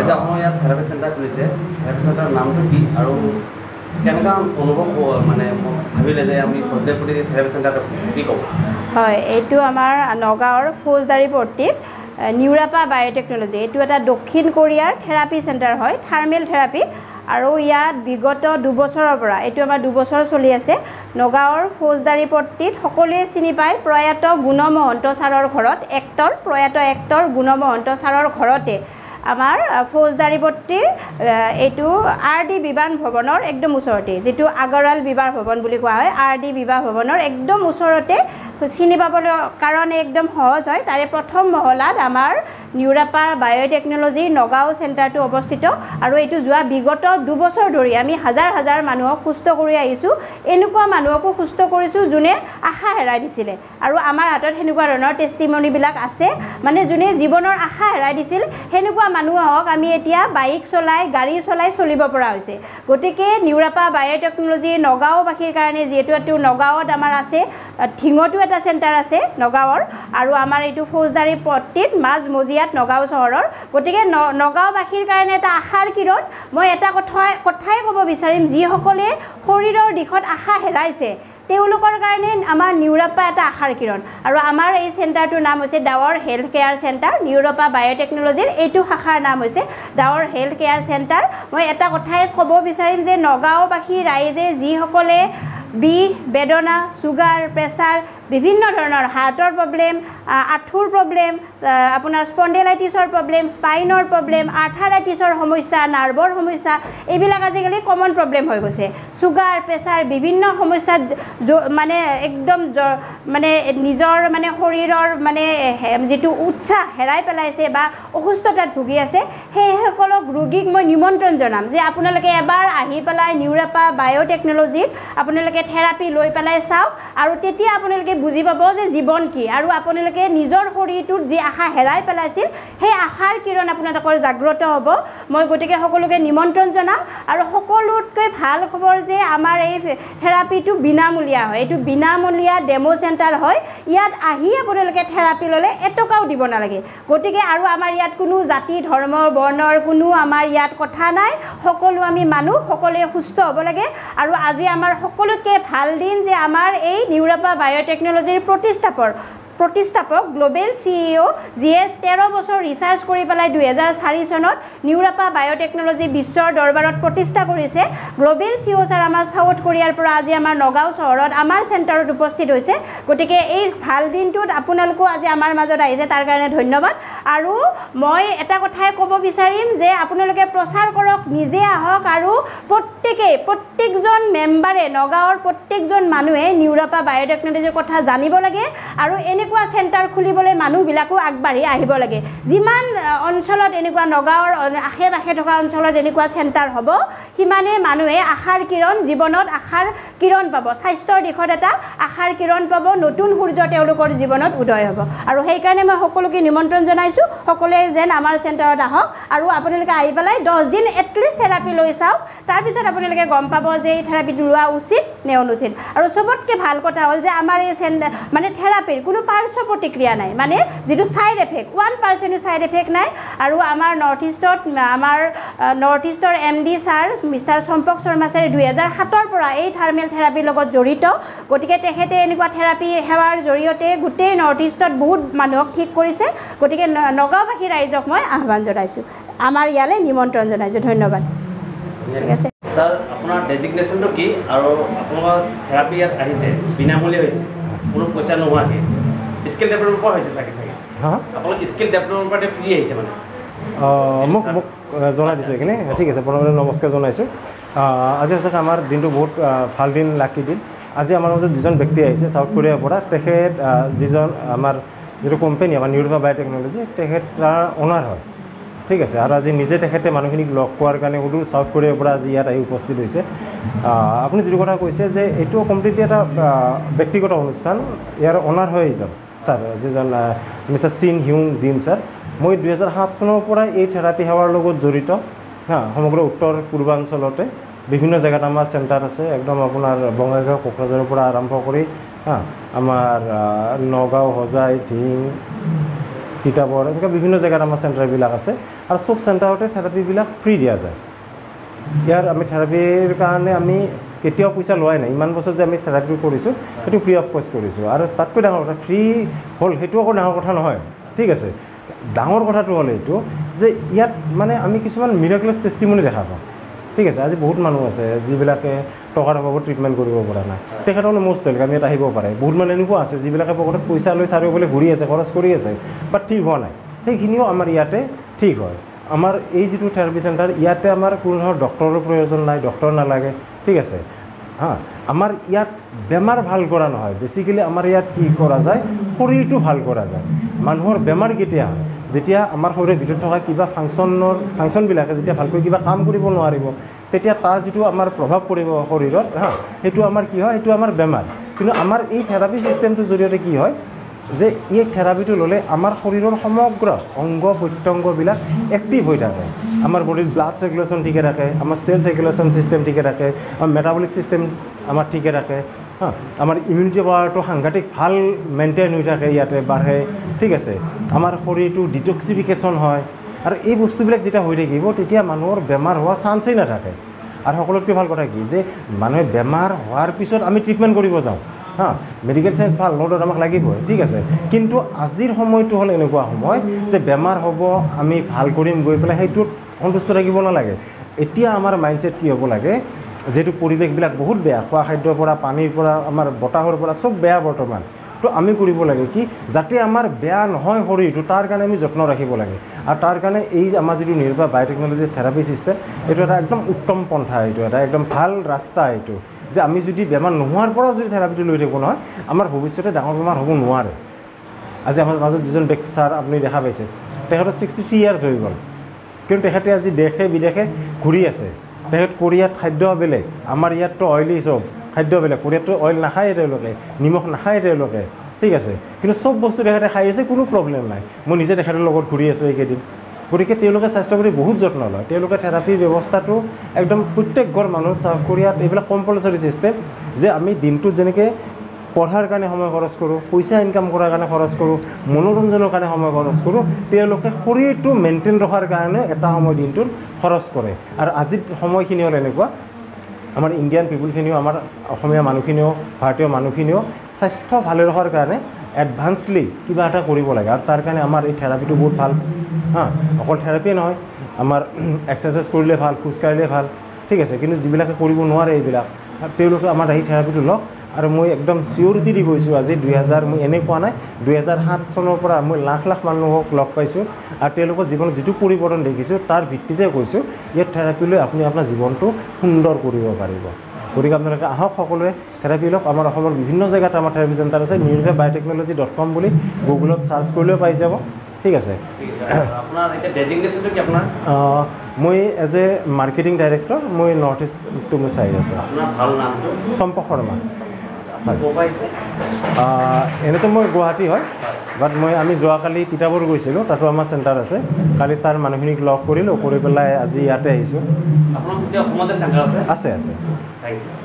এতিয়া আপোনাৰ ইয়াত থেৰাপি চেণ্টাৰ খুলিছে, থেৰাপি চেণ্টাৰৰ নামটো কি আৰু কেনেকুৱা অনুভৱ মানে ভাবিলে যে আমি ফৌজদাৰী থেৰাপি চেণ্টাৰটো কি ক'ব? হয়, এইটো আমাৰ নগাঁৱৰ ফৌজদাৰী পট্টিত নিউৰাপা বায়'টেকনলজি, এইটো এটা দক্ষিণ কোৰিয়াৰ থেৰাপি চেণ্টাৰ হয়, থাৰ্মেল থেৰাপি। আৰু ইয়াত বিগত 2 বছৰৰ পৰা, এইটো আমাৰ 2 বছৰ চলি আছে, নগাঁৱৰ ফৌজদাৰী পট্টিত সকলোৱে চিনি পায় প্ৰয়াত গুণ মহন্ত ছাৰৰ ঘৰত, প্ৰয়াত এক্টৰ গুণ মহন্ত ছাৰৰ ঘৰতে আমাৰ ফৌজদাৰী পট্টিৰ এইটো RD বিবাহ ভৱনৰ একদম ওচৰতে, যিটো আগৰৱাল বিবাহ ভৱন বুলি কোৱা হয়, RD বিবাহ ভৱনৰ একদম ওচৰতে চিনি পাবলৈ কাৰণে একদম সহজ হয়। তাৰে প্ৰথম মহলাত আমাৰ নিউৰাপা বায়'টেকনলজিৰ নগাঁও চেণ্টাৰটো অৱস্থিত। আৰু এইটো যোৱা বিগত 2 বছৰ ধৰি আমি হাজাৰ হাজাৰ মানুহক সুস্থ কৰি আহিছোঁ। এনেকুৱা মানুহকো সুস্থ কৰিছোঁ যোনে আশা হেৰাই দিছিলে, আৰু আমাৰ হাতত সেনেকুৱা ধৰণৰ টেষ্টিমনিবিলাক আছে, মানে যোনে জীৱনৰ আশা হেৰাই দিছিল সেনেকুৱা মানুহক আমি এতিয়া বাইক চলাই, গাড়ী চলাই চলিব পৰা হৈছে। গতিকে নিউৰাপা বায়'টেকনলজি নগাঁওবাসীৰ কাৰণে, যিহেতু এইটো নগাঁৱত আমাৰ আছে, ঢিঙতো এটা চেণ্টাৰ আছে নগাঁৱৰ, আৰু আমাৰ এইটো ফৌজদাৰী পট্টিত মাজমজিয়াত নগাঁও চহৰৰ, গতিকে নগাঁওবাসীৰ কাৰণে এটা আশাৰ কিৰণ। মই এটা কথাই ক'ব বিচাৰিম, যিসকলে শৰীৰৰ দিশত আশা হেৰাইছে তেওঁলোকৰ কাৰণে আমাৰ নিউৰাপা এটা আশাৰ কিৰণ। আৰু আমাৰ এই চেণ্টাৰটোৰ নাম হৈছে ডাৱৰ হেল্থ কেয়াৰ চেণ্টাৰ। নিউৰাপা বায়'টেকনলজিৰ এইটো শাখাৰ নাম হৈছে ডাৱৰ হেল্থ কেয়াৰ চেণ্টাৰ। মই এটা কথাই ক'ব বিচাৰিম যে নগাঁওবাসী ৰাইজে যিসকলে বিষ, বেদনা, চুগাৰ, প্ৰেছাৰ, বিভিন্ন ধৰণৰ হাৰ্টৰ প্ৰব্লেম, আঁঠুৰ প্ৰব্লেম, আপোনাৰ স্পণ্ডেলাইটিছৰ প্ৰব্লেম, স্পাইনৰ প্ৰব্লেম, আৰ্থৰাইটিছৰ সমস্যা, নাৰ্ভৰ সমস্যা, এইবিলাক আজিকালি কমন প্ৰব্লেম হৈ গৈছে। চুগাৰ, প্ৰেছাৰ, বিভিন্ন সমস্যাত মানে একদম মানে নিজৰ মানে শৰীৰৰ মানে যিটো উৎসাহ হেৰাই পেলাইছে বা অসুস্থতাত ভুগি আছে, সেইসকলক ৰোগীক মই নিমন্ত্ৰণ জনাম যে আপোনালোকে এবাৰ আহি পেলাই নিউৰাপা বায়'টেকনলজিত আপোনালোকে থেৰাপি লৈ পেলাই চাওক, আৰু তেতিয়া আপোনালোকে বুজি পাব যে জীৱন কি, আৰু আপোনালোকে নিজৰ শৰীৰটোত যি আশা হেৰাই পেলাইছিল সেই আশাৰ কিৰণ আপোনালোকৰ জাগ্ৰত হ'ব। মই গতিকে সকলোকে নিমন্ত্ৰণ জনাম। আৰু সকলোতকৈ ভাল খবৰ যে আমাৰ এই থেৰাপিটো বিনামূলীয়া হয়, এইটো বিনামূলীয়া ডেম' চেণ্টাৰ হয়। ইয়াত আহি আপোনালোকে থেৰাপি ল'লে এটকাও দিব নালাগে। গতিকে আৰু আমাৰ ইয়াত কোনো জাতি, ধৰ্ম, বৰ্ণৰ কোনো আমাৰ ইয়াত কথা নাই, সকলো আমি মানুহ, সকলোৱে সুস্থ হ'ব লাগে। আৰু আজি আমাৰ সকলোতকৈ ভাল দিন যে আমাৰ এই নিউৰাপা বায়'টেকনলজিৰ প্ৰতিষ্ঠাপক গ্ল'বেল CEO, যিয়ে 13 বছৰ ৰিচাৰ্চ কৰি পেলাই 2004 চনত নিউৰাপা বায়'টেকনলজি বিশ্বৰ দৰবাৰত প্ৰতিষ্ঠা কৰিছে। গ্ল'বেল CEO ছাৰ আমাৰ চাউথ কোৰিয়াৰ পৰা আজি আমাৰ নগাঁও চহৰত আমাৰ চেণ্টাৰত উপস্থিত হৈছে। গতিকে এই ভাল দিনটোত আপোনালোকো আজি আমাৰ মাজত আহিছে, তাৰ কাৰণে ধন্যবাদ। আৰু মই এটা কথাই ক'ব বিচাৰিম যে আপোনালোকে প্ৰচাৰ কৰক, নিজে আহক, আৰু প্ৰত্যেকজন মেম্বাৰে, নগাঁৱৰ প্ৰত্যেকজন মানুহে নিউৰাপা বায়'টেকনলজিৰ কথা জানিব লাগে, আৰু এনেকুৱা চেণ্টাৰ খুলিবলৈ মানুহবিলাকো আগবাঢ়ি আহিব লাগে। যিমান অঞ্চলত এনেকুৱা নগাঁৱৰ আশে পাশে থকা অঞ্চলত এনেকুৱা চেণ্টাৰ হ'ব, সিমানে মানুহে আশাৰ কিৰণ, জীৱনত আশাৰ কিৰণ পাব, স্বাস্থ্যৰ দিশত এটা আশাৰ কিৰণ পাব, নতুন সূৰ্য তেওঁলোকৰ জীৱনত উদয় হ'ব। আৰু সেইকাৰণে মই সকলোকে নিমন্ত্ৰণ জনাইছোঁ, সকলোৱে যেন আমাৰ চেণ্টাৰত আহক, আৰু আপোনালোকে আহি পেলাই 10 দিন এটলিষ্ট থেৰাপি লৈ চাওক, তাৰপিছত আপোনালোকে গম পাব যে এই থেৰাপিটো লোৱা উচিত নে অনুচিত। আৰু চবতকৈ ভাল কথা হ'ল যে আমাৰ এই মানে থেৰাপিৰ কোনো পাৰ্শ্ব প্ৰতিক্ৰিয়া নাই, মানে যিটো ছাইড এফেক্ট, 1% ছাইড এফেক্ট নাই। আৰু আমাৰ নৰ্থ ইষ্টৰ MD sir mister Champak Sharma ছাৰে 2007 পৰা এই থাৰ্মেল থেৰাপিৰ লগত জড়িত। গতিকে তেখেতে এনেকুৱা থেৰাপি সেৱাৰ জৰিয়তে গোটেই নৰ্থ ইষ্টত বহুত মানুহক ঠিক কৰিছে। গতিকে নগাঁওবাসী ৰাইজক মই আহ্বান জনাইছোঁ, আমাৰ ইয়ালৈ নিমন্ত্ৰণ জনাইছোঁ। ধন্যবাদ। ঠিক আছে ছাৰ, আপোনাৰ ডেজিগনেশ্যনটো কি, আৰু আপোনালোকৰ থেৰাপি ইয়াত আহিছে বিনামূলীয়া হৈছে, কোনো পইচা নোহোৱাকৈ, স্কিল ডেভেলপমেণ্টৰ হৈছে চাগে আপোনালোক স্কিল ডেভেলপমেণ্টৰ পৰা ফ্ৰী আহিছে মানে? মোক জনাই দিছোঁ এইখিনি। ঠিক আছে, প্ৰথমতে নমস্কাৰ জনাইছোঁ। আজি সঁচাকৈ আমাৰ দিনটো বহুত ভাল দিন, লাকি দিন। আজি আমাৰ মাজত যিজন ব্যক্তি আহিছে চাউথ কোৰিয়াৰ পৰা, তেখেত যিজন আমাৰ যিটো কোম্পানী আমাৰ নিউৰাপা বায়'টেকনলজি, তেখেত তাৰ অনাৰ হয়। ঠিক আছে, আৰু আজি নিজে তেখেতে মানুহখিনিক লগ পোৱাৰ কাৰণে সুদূৰ চাউথ কোৰিয়াৰ পৰা আজি ইয়াত আহি উপস্থিত হৈছে। আপুনি যিটো কথা কৈছে যে এইটো কমপ্লিটলি এটা ব্যক্তিগত অনুষ্ঠান, ইয়াৰ অনাৰ হয় এইজন ছাৰ, যিজন মিষ্টাৰ চিন হিউং জিন ছাৰ। মই 2007 চনৰ পৰা এই থেৰাপি সেৱাৰ লগত জড়িত। সমগ্ৰ উত্তৰ পূৰ্বাঞ্চলতে বিভিন্ন জেগাত আমাৰ চেণ্টাৰ আছে, একদম আপোনাৰ বঙাইগাঁও, কোকৰাঝাৰৰ পৰা আৰম্ভ কৰি আমাৰ নগাঁও, হোজাই, ঢিং, তিতাবৰ, এনেকুৱা বিভিন্ন জেগাত আমাৰ চেণ্টাৰবিলাক আছে। আৰু চব চেণ্টাৰতে থেৰাপিবিলাক ফ্ৰী দিয়া যায় ইয়াৰ আমি থেৰাপিৰ কাৰণে আমি কেতিয়াও পইচা লোৱাই নাই ইমান বছৰ যে আমি থেৰাপি কৰিছোঁ সেইটো ফ্ৰী অফ কষ্ট কৰিছোঁ আৰু তাতকৈ ডাঙৰ কথা ফ্ৰী হ'ল সেইটো আকৌ ডাঙৰ কথা নহয় ঠিক আছে ডাঙৰ কথাটো হ'ল এইটো যে ইয়াত মানে আমি কিছুমান মিৰাকলাছ টেষ্টিমনি দেখা পাওঁ ঠিক আছে আজি বহুত মানুহ আছে যিবিলাকে টকাৰ অভাৱত ট্ৰিটমেণ্ট কৰিব পৰা নাই তেখেতসকলে মষ্ট ৱেলকাম ইয়াত আহিব পাৰে বহুত মানুহ এনেকুৱা আছে যিবিলাকে পকেটত পইচা লৈ চাৰিওফালে ঘূৰি আছে খৰচ কৰি আছে বাট ঠিক হোৱা নাই সেইখিনিও আমাৰ ইয়াতে ঠিক হয় আমাৰ এই যিটো থেৰাপি চেণ্টাৰ ইয়াতে আমাৰ কোনো ধৰণৰ ডক্টৰৰ প্ৰয়োজন নাই ডক্টৰ নালাগে ঠিক আছে আমাৰ ইয়াত বেমাৰ ভাল কৰা নহয় বেচিকেলি আমাৰ ইয়াত কি কৰা যায় শৰীৰটো ভাল কৰা যায় মানুহৰ বেমাৰ কেতিয়া হয় যেতিয়া আমাৰ শৰীৰৰ ভিতৰত থকা কিবা ফাংচনবিলাকে যেতিয়া ভালকৈ কিবা কাম কৰিব নোৱাৰিব তেতিয়া তাৰ যিটো আমাৰ প্ৰভাৱ পৰিব শৰীৰত সেইটো আমাৰ কি হয় সেইটো আমাৰ বেমাৰ কিন্তু আমাৰ এই থেৰাপি চিষ্টেমটোৰ জৰিয়তে কি হয় যে এই থেৰাপিটো ল'লে আমাৰ শৰীৰৰ সমগ্ৰ অংগ প্ৰত্যংগবিলাক এক্টিভ হৈ থাকে আমাৰ বডিৰ ব্লাড চাৰ্কুলেশ্যন ঠিকে থাকে আমাৰ চেল চাৰ্কুলেশ্যন চিষ্টেম ঠিকে থাকে আমাৰ মেটাবলিক চিষ্টেম আমাৰ ঠিকে থাকে আমাৰ ইমিউনিটি পাৱাৰটো সাংঘাতিক ভাল মেইনটেইন হৈ থাকে ইয়াতে বাঢ়ে ঠিক আছে আমাৰ শৰীৰটো ডিটক্সিফিকেশ্যন হয় আৰু এই বস্তুবিলাক যেতিয়া হৈ থাকিব তেতিয়া মানুহৰ বেমাৰ হোৱা চান্সেই নাথাকে আৰু সকলোতকৈ ভাল কথা কি যে মানুহে বেমাৰ হোৱাৰ পিছত আমি ট্ৰিটমেণ্ট কৰিব যাওঁ মেডিকেল চায়েন্স ভাল নোটত আমাক লাগিবই ঠিক আছে কিন্তু আজিৰ সময়টো হ'ল এনেকুৱা সময় যে বেমাৰ হ'ব আমি ভাল কৰিম গৈ পেলাই সেইটোত সন্তুষ্ট থাকিব নালাগে এতিয়া আমাৰ মাইণ্ডছেট কি হ'ব লাগে যেহেতু পৰিৱেশবিলাক বহুত বেয়া খোৱা খাদ্যৰ পৰা পানীৰ পৰা আমাৰ বতাহৰ পৰা চব বেয়া বৰ্তমান তো আমি কৰিব লাগে কি যাতে আমাৰ বেয়া নহয় শৰীৰটো তাৰ কাৰণে আমি যত্ন ৰাখিব লাগে আৰু তাৰ কাৰণে এই আমাৰ যিটো নিৰ্ভৰ বায়'টেকন'লজি থেৰাপি চিষ্টেম এইটো এটা একদম উত্তম পন্থা এইটো এটা একদম ভাল ৰাস্তা এইটো যে আমি যদি বেমাৰ নোহোৱাৰ পৰা যদি থেৰাপিটো লৈ থাকোঁ নহয় আমাৰ ভৱিষ্যতে ডাঙৰ বেমাৰ হ'ব নোৱাৰে আজি আমাৰ মাজত যিজন ব্যক্তি ছাৰ আপুনি দেখা পাইছে তেখেতৰ 63 ইয়াৰ্ছ হৈ গ'ল কিন্তু তেখেতে আজি দেশে বিদেশে ঘূৰি আছে তেখেত কোৰিয়াত খাদ্য বেলেগ আমাৰ ইয়াততো অইলি চব খাদ্য বেলেগ কোৰিয়াততো অইল নাখায় তেওঁলোকে নিমখ নাখায় তেওঁলোকে ঠিক আছে কিন্তু চব বস্তু তেখেতে খাই আছে কোনো প্ৰব্লেম নাই মই নিজে তেখেতৰ লগত ঘূৰি আছোঁ এইকেইদিন গতিকে তেওঁলোকে স্বাস্থ্যৰ প্ৰতি বহুত যত্ন লয় তেওঁলোকে থেৰাপিৰ ব্যৱস্থাটো একদম প্ৰত্যেক ঘৰ মানুহত চাউথ কোৰিয়াত এইবিলাক কম্পালচৰি চিষ্টেম যে আমি দিনটোত যেনেকৈ পঢ়াৰ কাৰণে সময় খৰচ কৰোঁ পইচা ইনকাম কৰাৰ কাৰণে খৰচ কৰোঁ মনোৰঞ্জনৰ কাৰণে সময় খৰচ কৰোঁ তেওঁলোকে শৰীৰটো মেইনটেইন ৰখাৰ কাৰণে এটা সময় দিনটোত খৰচ কৰে আৰু আজিৰ সময়খিনি হ'ল এনেকুৱা আমাৰ ইণ্ডিয়ান পিপুলখিনিও আমাৰ অসমীয়া মানুহখিনিও ভাৰতীয় মানুহখিনিও স্বাস্থ্য ভালে ৰখাৰ কাৰণে এডভান্সলি কিবা এটা কৰিব লাগে আৰু তাৰ কাৰণে আমাৰ এই থেৰাপিটো বহুত ভাল অকল থেৰাপিয়ে নহয় আমাৰ এক্সাৰচাইজ কৰিলে ভাল খোজকাঢ়িলে ভাল ঠিক আছে কিন্তু যিবিলাকে কৰিব নোৱাৰে এইবিলাক তেওঁলোকে আমাৰ এই থেৰাপিটো লওক আৰু মই একদম চিয়ৰিটি দি কৈছোঁ আজি 2000 মই এনেই কোৱা নাই 2007 চনৰ পৰা মই লাখ লাখ মানুহক লগ পাইছোঁ আৰু তেওঁলোকৰ জীৱনত যিটো পৰিৱৰ্তন দেখিছোঁ তাৰ ভিত্তিতে কৈছোঁ ইয়াত থেৰাপি লৈ আপুনি আপোনাৰ জীৱনটো সুন্দৰ কৰিব পাৰিব গতিকে আপোনালোকে আহক সকলোৱে থেৰাপি লওক আমাৰ অসমৰ বিভিন্ন জেগাত আমাৰ থেৰাপি চেণ্টাৰ আছে nirvabiotechnology.com বুলি গুগলত চাৰ্চ কৰিলেও পাই যাব ঠিক আছে আপোনাৰ এতিয়া ডেজিগনেশ্যনটো কি আপোনাৰ মই এজ এ মাৰ্কেটিং ডাইৰেক্টৰ মই নৰ্থ ইষ্টটো মই চাই আছোঁ আপোনাৰ ভাল নামটো চম্পক শৰ্মা এনেতো মই গুৱাহাটী হয় বাট আমি যোৱাকালি তিতাবৰ গৈছিলোঁ তাতো আমাৰ চেণ্টাৰ আছে কালি তাৰ মানুহখিনিক লগ কৰিলোঁ কৰি পেলাই আজি ইয়াতে আহিছোঁ আপোনাৰ অসমতে চেণ্টাৰ আছে আছে থেংক ইউ